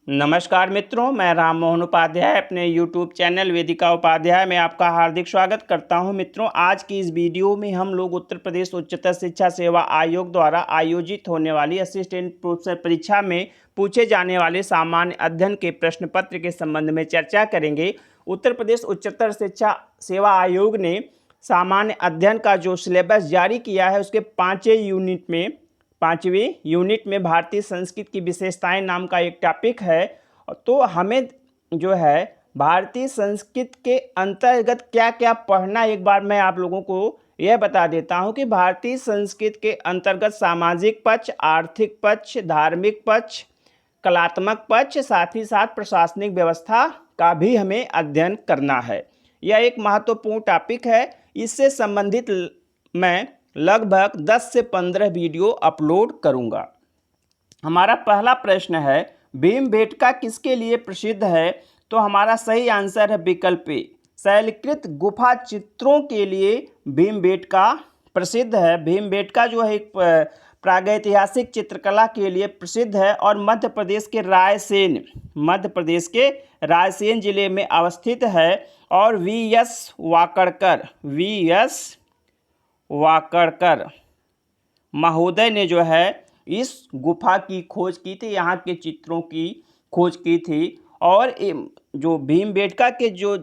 नमस्कार मित्रों, मैं राम मोहन उपाध्याय अपने YouTube चैनल वेदिका उपाध्याय में आपका हार्दिक स्वागत करता हूं। मित्रों, आज की इस वीडियो में हम लोग उत्तर प्रदेश उच्चतर शिक्षा सेवा आयोग द्वारा आयोजित होने वाली असिस्टेंट प्रोफेसर परीक्षा में पूछे जाने वाले सामान्य अध्ययन के प्रश्न पत्र के संबंध में चर्चा करेंगे। उत्तर प्रदेश उच्चतर शिक्षा सेवा आयोग ने सामान्य अध्ययन का जो सिलेबस जारी किया है उसके पाँचवीं यूनिट में भारतीय संस्कृत की विशेषताएं नाम का एक टॉपिक है। तो हमें जो है भारतीय संस्कृत के अंतर्गत क्या क्या पढ़ना, एक बार मैं आप लोगों को यह बता देता हूं कि भारतीय संस्कृत के अंतर्गत सामाजिक पक्ष, आर्थिक पक्ष, धार्मिक पक्ष, कलात्मक पक्ष, साथ ही साथ प्रशासनिक व्यवस्था का भी हमें अध्ययन करना है। यह एक महत्वपूर्ण टॉपिक है। इससे संबंधित मैं लगभग 10 से 15 वीडियो अपलोड करूंगा। हमारा पहला प्रश्न है, भीमबेटका किसके लिए प्रसिद्ध है? तो हमारा सही आंसर है विकल्प ए, शैलकृत गुफा चित्रों के लिए भीमबेटका प्रसिद्ध है। भीमबेटका जो है एक प्रागैतिहासिक चित्रकला के लिए प्रसिद्ध है और मध्य प्रदेश के रायसेन जिले में अवस्थित है। और वी.एस. वाकड़कर महोदय ने जो है इस गुफा की खोज की थी, यहाँ के चित्रों की खोज की थी। और जो भीमबेटका के जो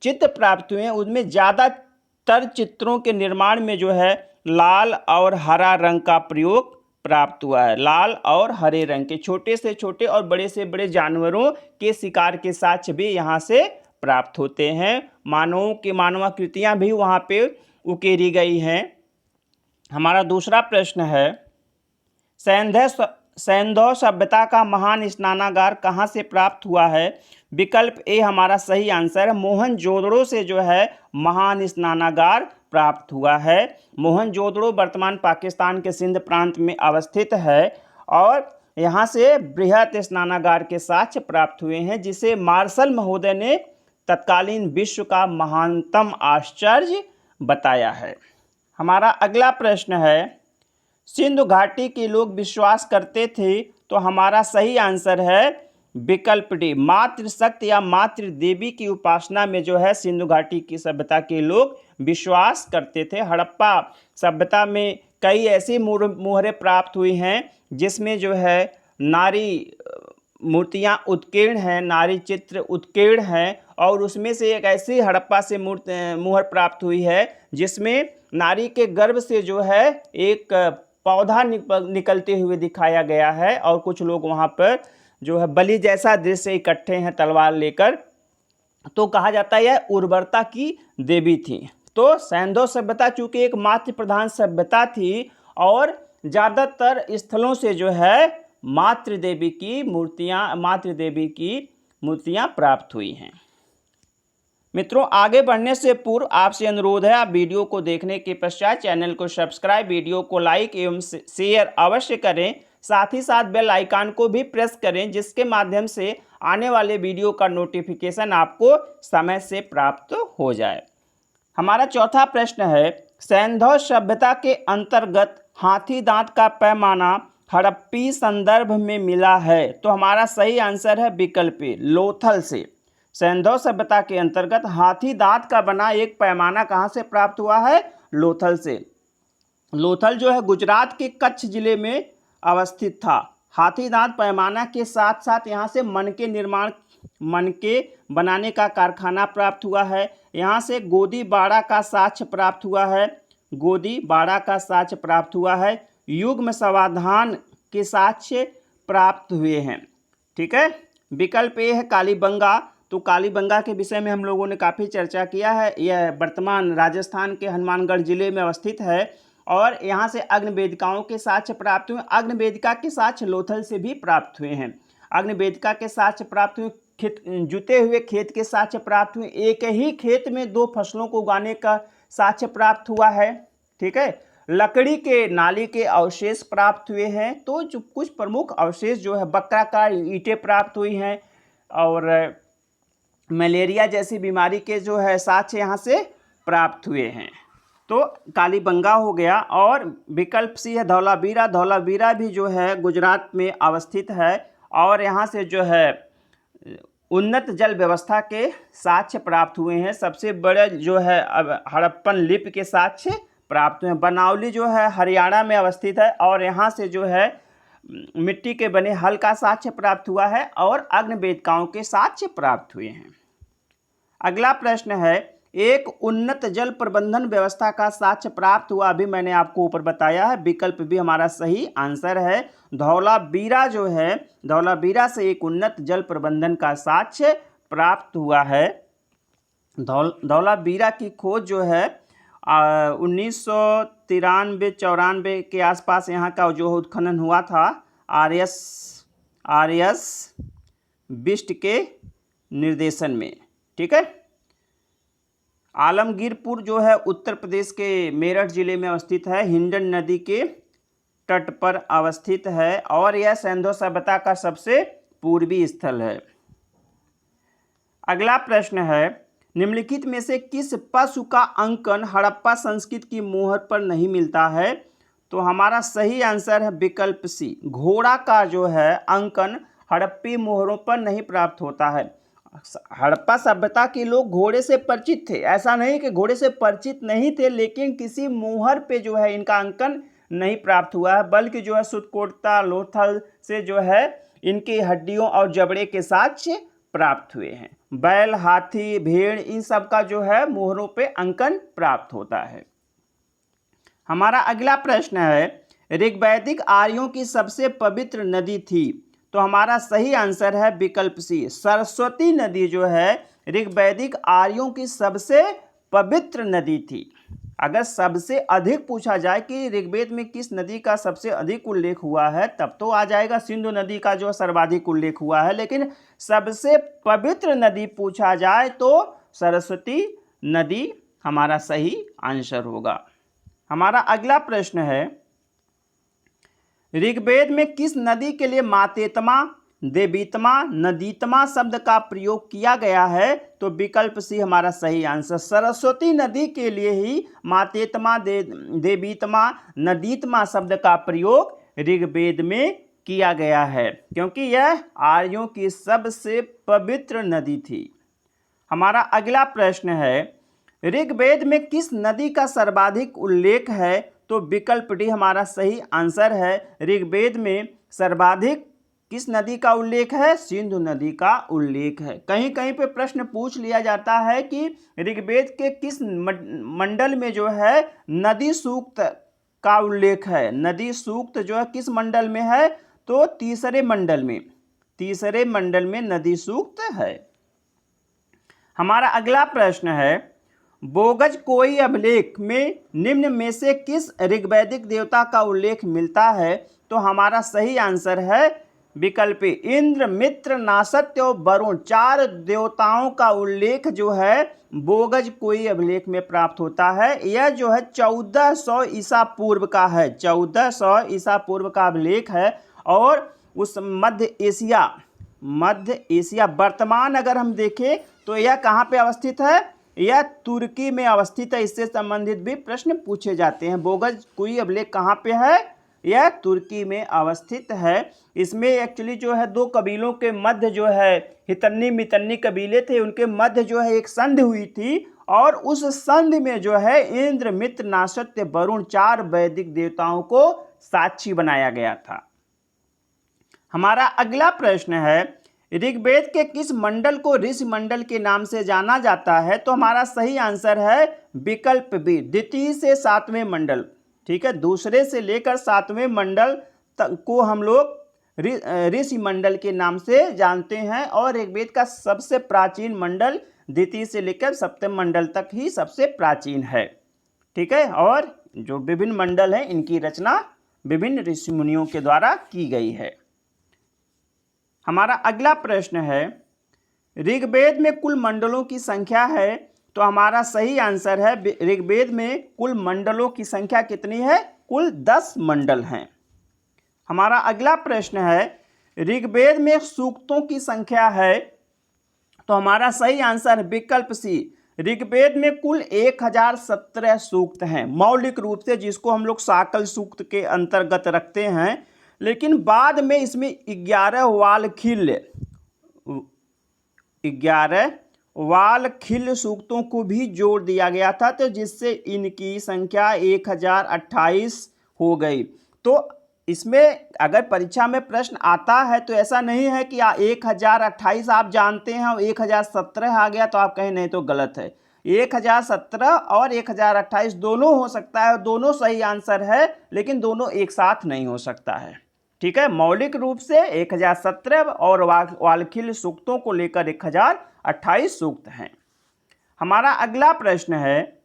चित्र प्राप्त हुए हैं उनमें ज़्यादातर चित्रों के निर्माण में जो है लाल और हरा रंग का प्रयोग प्राप्त हुआ है। लाल और हरे रंग के छोटे से छोटे और बड़े से बड़े जानवरों के शिकार के साक्ष्य भी यहाँ से प्राप्त होते हैं। मानवाकृतियाँ भी वहाँ पे उकेरी गई हैं। हमारा दूसरा प्रश्न है, सैंधव सभ्यता का महान स्नानागार कहाँ से प्राप्त हुआ है? विकल्प ए हमारा सही आंसर है, मोहनजोदड़ो से जो है महान स्नानागार प्राप्त हुआ है। मोहनजोदड़ो वर्तमान पाकिस्तान के सिंध प्रांत में अवस्थित है और यहाँ से बृहत स्नानागार के साक्ष्य प्राप्त हुए हैं, जिसे मार्शल महोदय ने तत्कालीन विश्व का महानतम आश्चर्य बताया है। हमारा अगला प्रश्न है, सिंधु घाटी के लोग विश्वास करते थे? तो हमारा सही आंसर है विकल्प डी, मातृशक्ति या मातृ देवी की उपासना में जो है सिंधु घाटी की सभ्यता के लोग विश्वास करते थे। हड़प्पा सभ्यता में कई ऐसी मुहरें प्राप्त हुई हैं जिसमें जो है नारी मूर्तियाँ उत्कीर्ण हैं, नारी चित्र उत्कीर्ण हैं। और उसमें से एक ऐसी हड़प्पा से मुहर प्राप्त हुई है जिसमें नारी के गर्भ से जो है एक पौधा निकलते हुए दिखाया गया है और कुछ लोग वहाँ पर जो है बलि जैसा दृश्य इकट्ठे हैं तलवार लेकर। तो कहा जाता है यह उर्वरता की देवी थी। तो सैंधव सभ्यता चूँकि एक मातृ प्रधान सभ्यता थी और ज़्यादातर स्थलों से जो है मातृ देवी की मूर्तियाँ प्राप्त हुई हैं। मित्रों, आगे बढ़ने से पूर्व आपसे अनुरोध है, आप वीडियो को देखने के पश्चात चैनल को सब्सक्राइब, वीडियो को लाइक एवं शेयर अवश्य करें। साथ ही साथ बेल आइकन को भी प्रेस करें, जिसके माध्यम से आने वाले वीडियो का नोटिफिकेशन आपको समय से प्राप्त हो जाए। हमारा चौथा प्रश्न है, सैंधव सभ्यता के अंतर्गत हाथी दांत का पैमाना हड़प्पी संदर्भ में मिला है? तो हमारा सही आंसर है विकल्प ए, लोथल से। सैंधव सभ्यता के अंतर्गत हाथी दांत का बना एक पैमाना कहाँ से प्राप्त हुआ है? लोथल से। लोथल जो है गुजरात के कच्छ जिले में अवस्थित था। हाथी दांत पैमाना के साथ साथ यहाँ से मनके बनाने का कारखाना प्राप्त हुआ है। यहाँ से गोदी बाड़ा का साक्ष्य प्राप्त हुआ है। युग्म समाधान के साक्ष्य प्राप्त हुए हैं। ठीक है। विकल्प ए है कालीबंगा। तो कालीबंगा के विषय में हम लोगों ने काफ़ी चर्चा किया है। यह वर्तमान राजस्थान के हनुमानगढ़ जिले में अवस्थित है और यहाँ से अग्निवेदिकाओं के साक्ष्य प्राप्त हुए। अग्निवेदिका के साक्ष्य लोथल से भी प्राप्त हुए हैं। अग्निवेदिका के साक्ष्य प्राप्त हुए, जुते हुए खेत के साक्ष्य प्राप्त हुए, एक ही खेत में 2 फसलों को उगाने का साक्ष्य प्राप्त हुआ है। ठीक है। लकड़ी के नाली के अवशेष प्राप्त हुए हैं। तो जो कुछ प्रमुख अवशेष जो है बक्राकार ईंटें प्राप्त हुई हैं और मलेरिया जैसी बीमारी के जो है साक्ष्य यहाँ से प्राप्त हुए हैं। तो कालीबंगा हो गया। और विकल्प सी है धौलावीरा। धौलावीरा भी जो है गुजरात में अवस्थित है और यहाँ से जो है उन्नत जल व्यवस्था के साक्ष्य प्राप्त हुए हैं। सबसे बड़े जो है अब हड़प्पन लिपि के साक्ष्य प्राप्त हुए हैं। बनावली जो है हरियाणा में अवस्थित है और यहाँ से जो है मिट्टी के बने हल का साक्ष्य प्राप्त हुआ है और अग्नि वेदिकाओं के साक्ष्य प्राप्त हुए हैं। अगला प्रश्न है, एक उन्नत जल प्रबंधन व्यवस्था का साक्ष्य प्राप्त हुआ, अभी मैंने आपको ऊपर बताया है, विकल्प भी हमारा सही आंसर है। धौलावीरा जो है, धौलावीरा से एक उन्नत जल प्रबंधन का साक्ष्य प्राप्त हुआ है। धौलावीरा की खोज जो है 1993-94 के आसपास यहाँ का जो उत्खनन हुआ था आर.एस. बिष्ट के निर्देशन में। ठीक है। आलमगीरपुर जो है उत्तर प्रदेश के मेरठ जिले में अवस्थित है, हिंडन नदी के तट पर अवस्थित है और यह सिंधु सभ्यता का सबसे पूर्वी स्थल है। अगला प्रश्न है, निम्नलिखित में से किस पशु का अंकन हड़प्पा संस्कृति की मोहर पर नहीं मिलता है? तो हमारा सही आंसर है विकल्प सी, घोड़ा का जो है अंकन हड़प्पी मोहरों पर नहीं प्राप्त होता है। हड़प्पा सभ्यता के लोग घोड़े से परिचित थे, ऐसा नहीं कि घोड़े से परिचित नहीं थे, लेकिन किसी मोहर पे जो है इनका अंकन नहीं प्राप्त हुआ है, बल्कि जो है सुतकोटता लोथल से जो है इनकी हड्डियों और जबड़े के साक्ष्य प्राप्त हुए हैं। बैल, हाथी, भेड़, इन सब का जो है मोहरों पे अंकन प्राप्त होता है। हमारा अगला प्रश्न है, ऋग्वैदिक आर्यों की सबसे पवित्र नदी थी? तो हमारा सही आंसर है विकल्प सी, सरस्वती नदी जो है ऋग्वैदिक आर्यों की सबसे पवित्र नदी थी। अगर सबसे अधिक पूछा जाए कि ऋग्वेद में किस नदी का सबसे अधिक उल्लेख हुआ है, तब तो आ जाएगा सिंधु नदी का जो सर्वाधिक उल्लेख हुआ है, लेकिन सबसे पवित्र नदी पूछा जाए तो सरस्वती नदी हमारा सही आंसर होगा। हमारा अगला प्रश्न है, ऋग्वेद में किस नदी के लिए मातेत्मा, देवीत्मा, नदीत्मा शब्द का प्रयोग किया गया है? तो विकल्प सी हमारा सही आंसर, सरस्वती नदी के लिए ही मातेत्मा, देवीत्मा, नदीत्मा शब्द का प्रयोग ऋग्वेद में किया गया है, क्योंकि यह आर्यों की सबसे पवित्र नदी थी। हमारा अगला प्रश्न है, ऋग्वेद में किस नदी का सर्वाधिक उल्लेख है? तो विकल्प डी हमारा सही आंसर है। ऋग्वेद में सर्वाधिक किस नदी का उल्लेख है? सिंधु नदी का उल्लेख है। कहीं कहीं पे प्रश्न पूछ लिया जाता है कि ऋग्वेद के किस मंडल में जो है नदी सूक्त का उल्लेख है। नदी सूक्त जो है किस मंडल में है? तो तीसरे मंडल में, तीसरे मंडल में नदी सूक्त है। हमारा अगला प्रश्न है, बोगज कोई अभिलेख में निम्न में से किस ऋग्वैदिक देवता का उल्लेख मिलता है? तो हमारा सही आंसर है विकल्प इंद्र, मित्र, नासत्य और वरुण, चार देवताओं का उल्लेख जो है बोगज कोई अभिलेख में प्राप्त होता है। यह जो है 1400 ईसा पूर्व का है, 1400 ईसा पूर्व का अभिलेख है और उस मध्य एशिया वर्तमान अगर हम देखें तो यह कहाँ पे अवस्थित है? यह तुर्की में अवस्थित है। इससे संबंधित भी प्रश्न पूछे जाते हैं। बोगज कोई अभिलेख कहाँ पे है? यह तुर्की में अवस्थित है। इसमें एक्चुअली जो है दो कबीलों के मध्य जो है हितन्नी मितन्नी कबीले थे, उनके मध्य जो है एक संधि हुई थी और उस संधि में जो है इंद्र, मित्र, नासत्य, वरुण, चार वैदिक देवताओं को साक्षी बनाया गया था। हमारा अगला प्रश्न है, ऋग्वेद के किस मंडल को ऋषि मंडल के नाम से जाना जाता है? तो हमारा सही आंसर है विकल्प बी, द्वितीय से सातवें मंडल। ठीक है, दूसरे से लेकर सातवें मंडल तक को हम लोग ऋषि मंडल के नाम से जानते हैं और ऋग्वेद का सबसे प्राचीन मंडल द्वितीय से लेकर सप्तम मंडल तक ही सबसे प्राचीन है। ठीक है, और जो विभिन्न मंडल हैं इनकी रचना विभिन्न ऋषि मुनियों के द्वारा की गई है। हमारा अगला प्रश्न है, ऋग्वेद में कुल मंडलों की संख्या है? तो हमारा सही आंसर है ऋग्वेद में कुल मंडलों की संख्या कितनी है? कुल 10 मंडल हैं। हमारा अगला प्रश्न है, ऋग्वेद में सूक्तों की संख्या है? तो हमारा सही आंसर विकल्प सी, ऋग्वेद में कुल 1017 सूक्त हैं मौलिक रूप से, जिसको हम लोग साकल सूक्त के अंतर्गत रखते हैं। लेकिन बाद में इसमें 11 11 वाल खिल सूक्तों को भी जोड़ दिया गया था, तो जिससे इनकी संख्या 1028 हो गई। तो इसमें अगर परीक्षा में प्रश्न आता है तो ऐसा नहीं है कि 1028 आप जानते हैं और 1017 आ गया तो आप कहें नहीं तो गलत है। 1017 और 1028 दोनों हो सकता है, दोनों सही आंसर है, लेकिन दोनों एक साथ नहीं हो सकता है। ठीक है, मौलिक रूप से 1017 और वालखिल सूक्तों को लेकर 1028 सूक्त हैं। हमारा अगला प्रश्न है,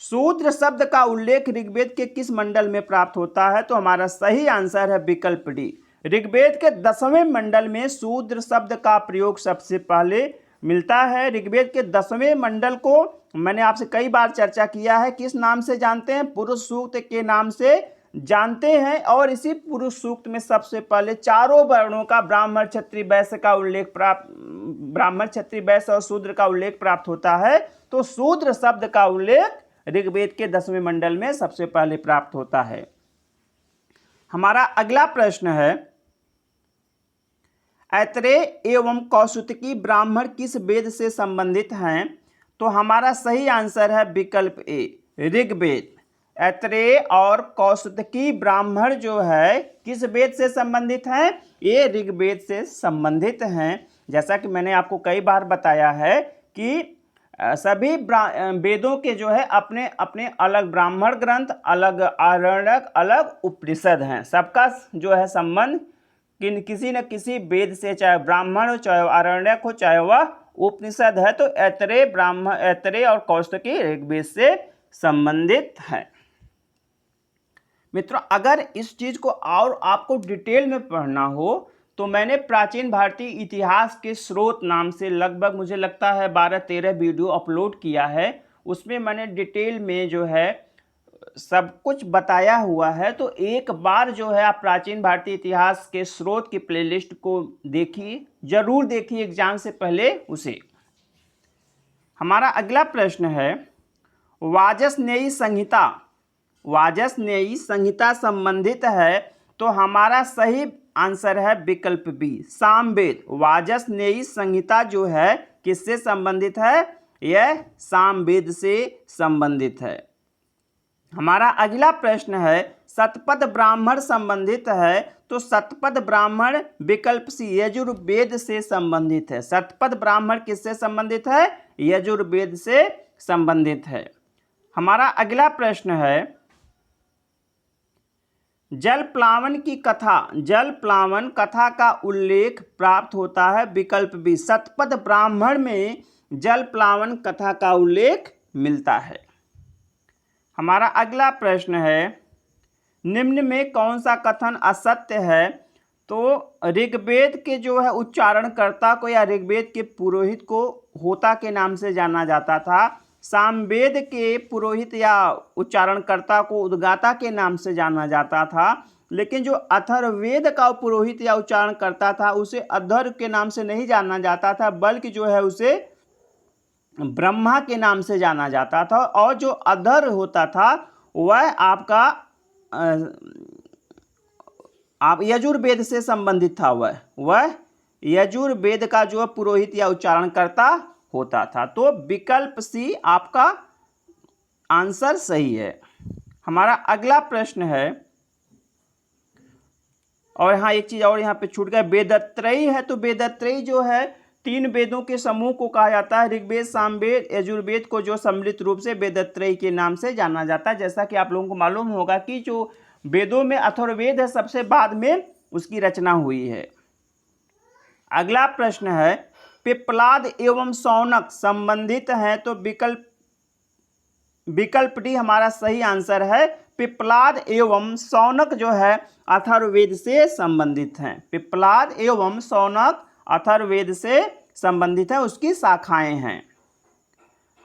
शूद्र शब्द का उल्लेख ऋग्वेद के किस मंडल में प्राप्त होता है? तो हमारा सही आंसर है विकल्प डी। ऋग्वेद के 10वें मंडल में शूद्र शब्द का प्रयोग सबसे पहले मिलता है। ऋग्वेद के 10वें मंडल को मैंने आपसे कई बार चर्चा किया है, किस नाम से जानते हैं? पुरुष सूक्त के नाम से जानते हैं। और इसी पुरुष सूक्त में सबसे पहले चारों वर्णों का ब्राह्मण क्षत्रिय वैश्य का उल्लेख ब्राह्मण क्षत्रिय वैश्य और शूद्र का उल्लेख प्राप्त होता है। तो शूद्र शब्द का उल्लेख ऋग्वेद के 10वें मंडल में सबसे पहले प्राप्त होता है। हमारा अगला प्रश्न है, ऐतरेय एवं कौसुतकी ब्राह्मण किस वेद से संबंधित हैं? तो हमारा सही आंसर है विकल्प ए, ऋग्वेद। ऐतरेय और कौसुतकी ब्राह्मण जो है किस वेद से संबंधित हैं? ये ऋग्वेद से संबंधित हैं। जैसा कि मैंने आपको कई बार बताया है कि सभी वेदों के जो है अपने अपने अलग ब्राह्मण ग्रंथ, अलग आरण्यक, अलग उपनिषद हैं। सबका जो है संबंध किसी न किसी वेद से, चाहे ब्राह्मण हो, चाहे आरण्यक हो, चाहे वह उपनिषद है। तो ऐतरेय और कौसुतकी ऋग्वेद से संबंधित है। मित्रों, अगर इस चीज को और आपको डिटेल में पढ़ना हो तो मैंने प्राचीन भारतीय इतिहास के स्रोत नाम से लगभग मुझे लगता है 12-13 वीडियो अपलोड किया है। उसमें मैंने डिटेल में जो है सब कुछ बताया हुआ है। तो एक बार जो है आप प्राचीन भारतीय इतिहास के स्रोत की प्लेलिस्ट को देखिए, जरूर देखिए एग्जाम से पहले उसे। हमारा अगला प्रश्न है, वाजसनेयी संहिता संबंधित है। तो हमारा सही आंसर है विकल्प बी, सामवेद। वाजसनेयी संहिता जो है किससे संबंधित है? यह सामवेद से संबंधित है। हमारा अगला प्रश्न है, शतपथ ब्राह्मण संबंधित है। तो शतपथ ब्राह्मण विकल्प सी, यजुर्वेद से संबंधित है। शतपथ ब्राह्मण किससे संबंधित है? यजुर्वेद से संबंधित है। हमारा अगला प्रश्न है, जल प्लावन कथा का उल्लेख प्राप्त होता है। विकल्प बी, शतपथ ब्राह्मण में जल प्लावन कथा का उल्लेख मिलता है। हमारा अगला प्रश्न है, निम्न में कौन सा कथन असत्य है? तो ऋग्वेद के जो है उच्चारणकर्ता को या ऋग्वेद के पुरोहित को होता के नाम से जाना जाता था। सामवेद के पुरोहित या उच्चारणकर्ता को उद्गाता के नाम से जाना जाता था। लेकिन जो अथर्ववेद का पुरोहित या उच्चारणकर्ता था उसे अधर के नाम से नहीं जाना जाता था, बल्कि जो है उसे ब्रह्मा के नाम से जाना जाता था। और जो अधर होता था वह आपका आप यजुर्वेद से संबंधित था। वह यजुर्वेद का जो पुरोहित या उच्चारणकर्ता होता था। तो विकल्प सी आपका आंसर सही है। हमारा अगला प्रश्न है, और यहाँ एक चीज और यहाँ पे छूट गया, वेदत्रयी है। तो वेदत्रयी जो है 3 वेदों के समूह को कहा जाता है। ऋग्वेद, सामवेद, यजुर्वेद को जो सम्मिलित रूप से वेदत्रयी के नाम से जाना जाता है। जैसा कि आप लोगों को मालूम होगा कि जो वेदों में अथर्ववेद है सबसे बाद में उसकी रचना हुई है। अगला प्रश्न है, पिप्पलाद एवं शौनक संबंधित हैं। तो विकल्प डी हमारा सही आंसर है। पिप्पलाद एवं शौनक जो है अथर्ववेद से संबंधित हैं। पिप्पलाद एवं शौनक अथर्ववेद से संबंधित है, उसकी शाखाएं हैं।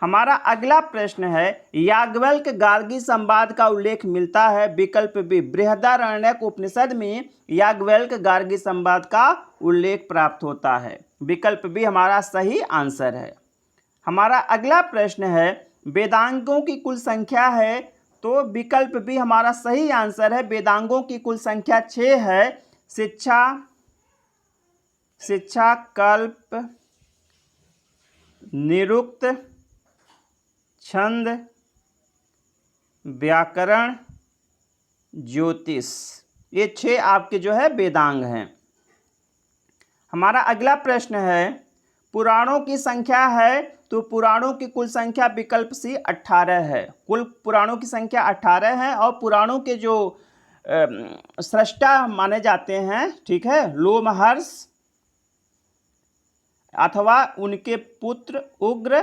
हमारा अगला प्रश्न है, याज्ञवल्क्य गार्गी संवाद का उल्लेख मिलता है। विकल्प बी, बृहदारण्यक उपनिषद में याज्ञवल्क्य गार्गी संवाद का उल्लेख प्राप्त होता है। विकल्प बी हमारा सही आंसर है। हमारा अगला प्रश्न है, वेदांगों की कुल संख्या है। तो विकल्प बी हमारा सही आंसर है। वेदांगों की कुल संख्या 6 है। शिक्षा, कल्प, निरुक्त, छंद, व्याकरण, ज्योतिष, ये 6 आपके जो है वेदांग हैं। हमारा अगला प्रश्न है, पुराणों की संख्या है, तो पुराणों की कुल संख्या विकल्प सी 18 है। कुल पुराणों की संख्या 18 है और पुराणों के जो सृष्टा माने जाते हैं, ठीक है, लोमहर्ष अथवा उनके पुत्र उग्र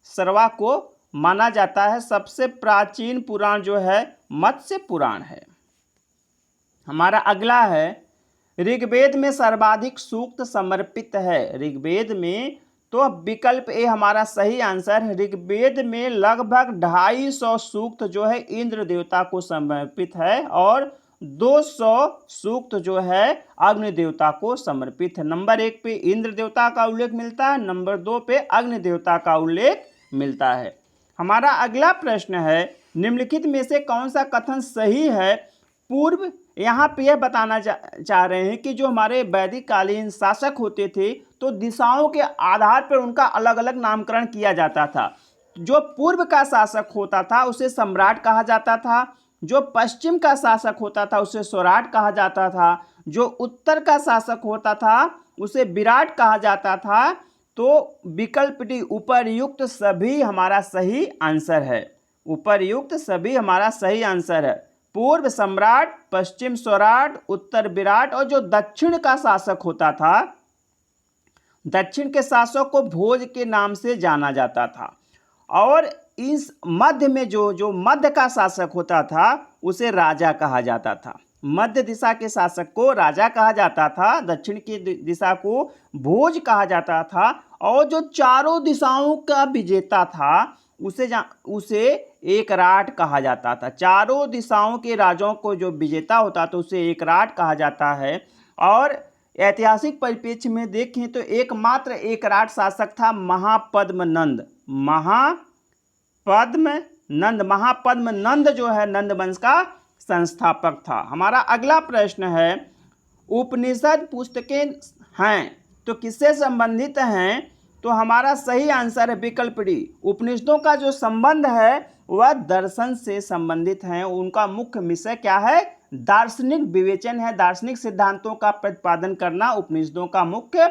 सर्वा को माना जाता है। सबसे प्राचीन पुराण जो है मत्स्य पुराण है। हमारा अगला है, ऋग्वेद में सर्वाधिक सूक्त समर्पित है। ऋग्वेद में, तो विकल्प ए हमारा सही आंसर है। ऋग्वेद में लगभग 250 सूक्त जो है इंद्र देवता को समर्पित है और 200 सूक्त जो है अग्नि देवता को समर्पित है। नंबर 1 पे इंद्र देवता का उल्लेख मिलता है, नंबर 2 पे अग्नि देवता का उल्लेख मिलता है। हमारा अगला प्रश्न है, निम्नलिखित में से कौन सा कथन सही है? पूर्व, यहाँ पे यह बताना चाह रहे हैं कि जो हमारे वैदिक कालीन शासक होते थे तो दिशाओं के आधार पर उनका अलग अलग नामकरण किया जाता था। जो पूर्व का शासक होता था उसे सम्राट कहा जाता था, जो पश्चिम का शासक होता था उसे स्वराट कहा जाता था, जो उत्तर का शासक होता था उसे विराट कहा जाता था। तो विकल्प डी उपर्युक्त सभी हमारा सही आंसर है। उपर्युक्त सभी हमारा सही आंसर है। पूर्व सम्राट, पश्चिम स्वराट, उत्तर विराट और जो दक्षिण का शासक होता था, दक्षिण के शासक को भोज के नाम से जाना जाता था। और इस मध्य में जो मध्य का शासक होता था उसे राजा कहा जाता था। मध्य दिशा के शासक को राजा कहा जाता था, दक्षिण की दिशा को भोज कहा जाता था और जो चारों दिशाओं का विजेता था उसे एकराट कहा जाता था। चारों दिशाओं के राजाओं को जो विजेता होता था उसे एकराट कहा जाता है। और ऐतिहासिक परिप्रेक्ष्य में देखें तो एकमात्र एकराट शासक था महापद्मनंद। महापद्मनंद जो है नंद वंश का संस्थापक था। हमारा अगला प्रश्न है, उपनिषद पुस्तकें हैं तो किससे संबंधित हैं? तो हमारा सही आंसर है विकल्प डी। उपनिषदों का जो संबंध है वह दर्शन से संबंधित है। उनका मुख्य विषय क्या है? दार्शनिक विवेचन है। दार्शनिक सिद्धांतों का प्रतिपादन करना उपनिषदों का मुख्य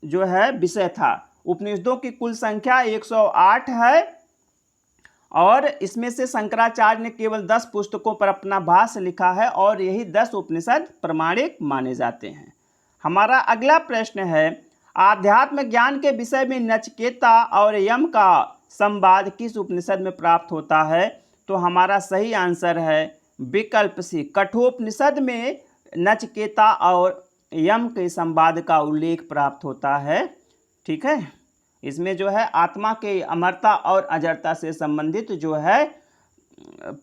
जो है विषय था। उपनिषदों की कुल संख्या 108 है और इसमें से शंकराचार्य ने केवल 10 पुस्तकों पर अपना भाष्य लिखा है और यही 10 उपनिषद प्रमाणिक माने जाते हैं। हमारा अगला प्रश्न है, आध्यात्म ज्ञान के विषय में नचिकेता और यम का संवाद किस उपनिषद में प्राप्त होता है? तो हमारा सही आंसर है विकल्प सी। कठोपनिषद में नचिकेता और यम के संवाद का उल्लेख प्राप्त होता है। ठीक है, इसमें जो है आत्मा के अमरता और अजरता से संबंधित जो है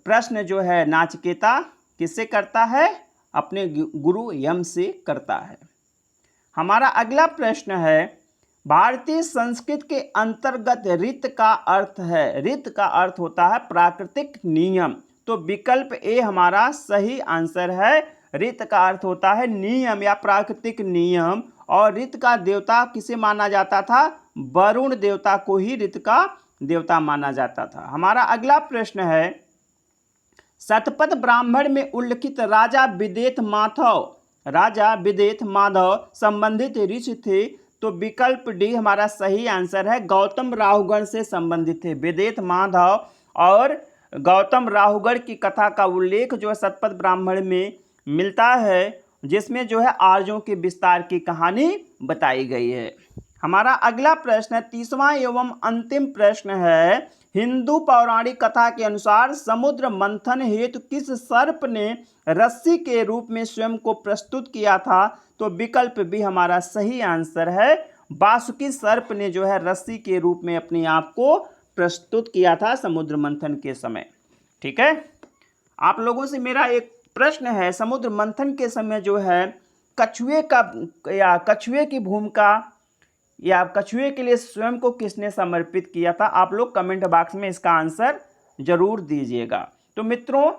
प्रश्न जो है नचिकेता किससे करता है? अपने गुरु यम से करता है। हमारा अगला प्रश्न है, भारतीय संस्कृत के अंतर्गत रीत का अर्थ है। रीत का अर्थ होता है प्राकृतिक नियम। तो विकल्प ए हमारा सही आंसर है। रीत का अर्थ होता है नियम या प्राकृतिक नियम। और रीत का देवता किसे माना जाता था? वरुण देवता को ही रीत का देवता माना जाता था। हमारा अगला प्रश्न है, शतपथ ब्राह्मण में उल्लिखित राजा विदेथ माधव संबंधित ऋषि थे। तो विकल्प डी हमारा सही आंसर है। गौतम राहुगण से संबंधित थे। विदेथ माधव और गौतम राहुगण की कथा का उल्लेख जो है शतपथ ब्राह्मण में मिलता है, जिसमें जो है आर्यों के विस्तार की कहानी बताई गई है। हमारा अगला प्रश्न 30वां एवं अंतिम प्रश्न है, हिंदू पौराणिक कथा के अनुसार समुद्र मंथन हेतु किस सर्प ने रस्सी के रूप में स्वयं को प्रस्तुत किया था? तो विकल्प भी हमारा सही आंसर है। वासुकी सर्प ने जो है रस्सी के रूप में अपने आप को प्रस्तुत किया था समुद्र मंथन के समय। ठीक है, आप लोगों से मेरा एक प्रश्न है, समुद्र मंथन के समय जो है कछुए की भूमिका या कछुए के लिए स्वयं को किसने समर्पित किया था? आप लोग कमेंट बॉक्स में इसका आंसर जरूर दीजिएगा। तो मित्रों,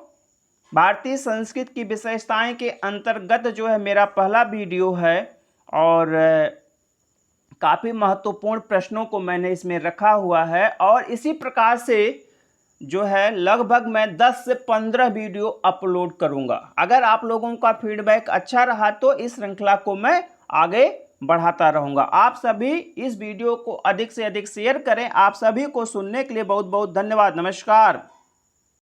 भारतीय संस्कृत की विशेषताएं के अंतर्गत जो है मेरा पहला वीडियो है और काफ़ी महत्वपूर्ण प्रश्नों को मैंने इसमें रखा हुआ है और इसी प्रकार से जो है लगभग मैं 10 से 15 वीडियो अपलोड करूंगा। अगर आप लोगों का फीडबैक अच्छा रहा तो इस श्रृंखला को मैं आगे बढ़ाता रहूंगा। आप सभी इस वीडियो को अधिक से अधिक शेयर करें। आप सभी को सुनने के लिए बहुत बहुत धन्यवाद। नमस्कार।